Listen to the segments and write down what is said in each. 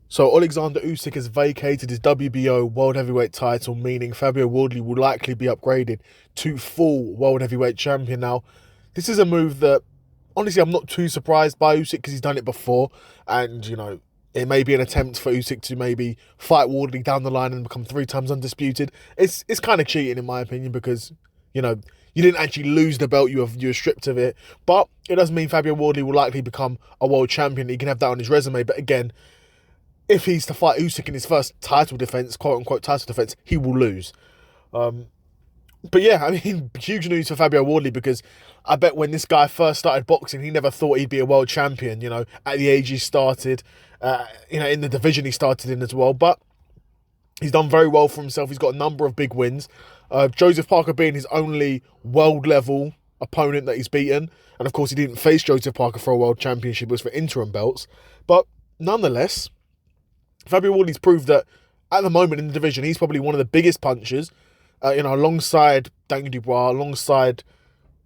So Oleksandr Usyk has vacated his WBO World Heavyweight title, meaning Fabio Wardley will likely be upgraded to full World Heavyweight Champion now. This is a move that, honestly, I'm not too surprised by Usyk because he's done it before. And, it may be an attempt for Usyk to maybe fight Wardley down the line and become 3 times undisputed. It's kind of cheating, in my opinion, because, you didn't actually lose the belt, you were stripped of it. But it does mean Fabio Wardley will likely become a world champion. He can have that on his resume. But again, if he's to fight Usyk in his first title defence, quote-unquote title defence, he will lose. But yeah, I mean, huge news for Fabio Wardley because I bet when this guy first started boxing, he never thought he'd be a world champion, at the age he started, in the division he started in as well. But he's done very well for himself. He's got a number of big wins. Joseph Parker being his only world-level opponent that he's beaten. And of course, he didn't face Joseph Parker for a world championship. It was for interim belts. But nonetheless, Fabio Wardley's proved that at the moment in the division, he's probably one of the biggest punchers, alongside Daniel Dubois,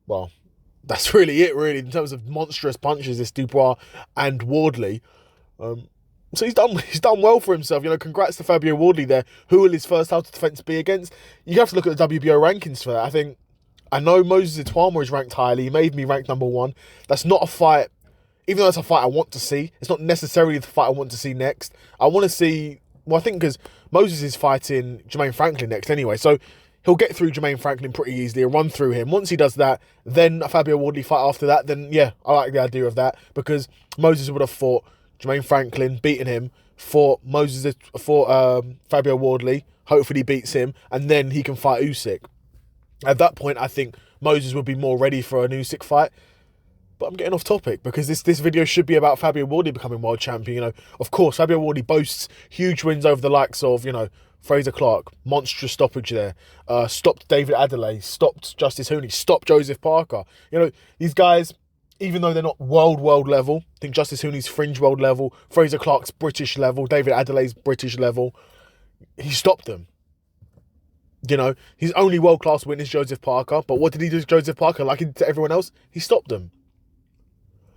well, that's really it, really, in terms of monstrous punches, it's Dubois and Wardley. So he's done well for himself. Congrats to Fabio Wardley there. Who will his first title defence be against? You have to look at the WBO rankings for that. I know Moses Ituama is ranked highly. He made me ranked #1. That's not a fight. Even though that's a fight I want to see, it's not necessarily the fight I want to see next. I want to see, I think because Moses is fighting Jermaine Franklin next anyway, so he'll get through Jermaine Franklin pretty easily, he'll run through him. Once he does that, then a Fabio Wardley fight after that, then yeah, I like the idea of that, because Moses would have fought Jermaine Franklin, beaten him, fought Fabio Wardley, hopefully beats him, and then he can fight Usyk. At that point, I think Moses would be more ready for an Usyk fight. But I'm getting off topic because this video should be about Fabio Wardley becoming world champion. Of course, Fabio Wardley boasts huge wins over the likes of, Fraser Clark, monstrous stoppage there, stopped David Adelaide, stopped Justice Hooney, stopped Joseph Parker. These guys, even though they're not world level, I think Justice Hooney's fringe world level, Fraser Clark's British level, David Adelaide's British level, he stopped them. His only world-class win is Joseph Parker, but what did he do to Joseph Parker? Like he did to everyone else, he stopped them.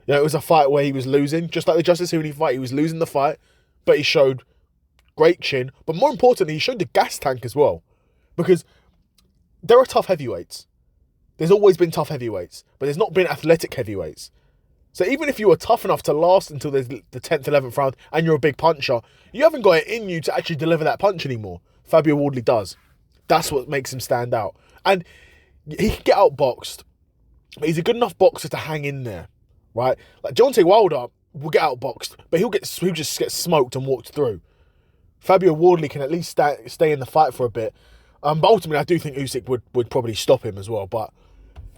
It was a fight where he was losing, just like the Justice Hooney fight. He was losing the fight, but he showed great chin. But more importantly, he showed the gas tank as well. Because there are tough heavyweights. There's always been tough heavyweights, but there's not been athletic heavyweights. So even if you were tough enough to last until the 10th, 11th round, and you're a big puncher, you haven't got it in you to actually deliver that punch anymore. Fabio Wardley does. That's what makes him stand out. And he can get outboxed, but he's a good enough boxer to hang in there. Right, like Deontay Wilder will get outboxed, but he'll just get smoked and walked through. Fabio Wardley can at least stay in the fight for a bit. But ultimately, I do think Usyk would probably stop him as well. But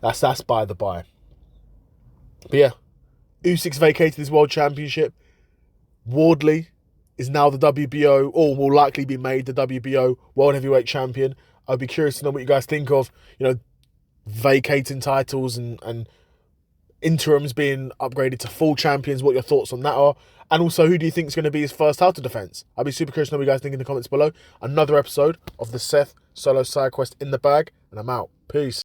that's by the by. But yeah, Usyk's vacated his world championship. Wardley is now the WBO, or will likely be made the WBO World Heavyweight Champion. I'd be curious to know what you guys think of, vacating titles and interims being upgraded to full champions, what your thoughts on that are. And also, who do you think is going to be his first title defence? I'd be super curious to know what you guys think in the comments below. Another episode of the Seth Solo Side Quest in the bag, and I'm out. Peace.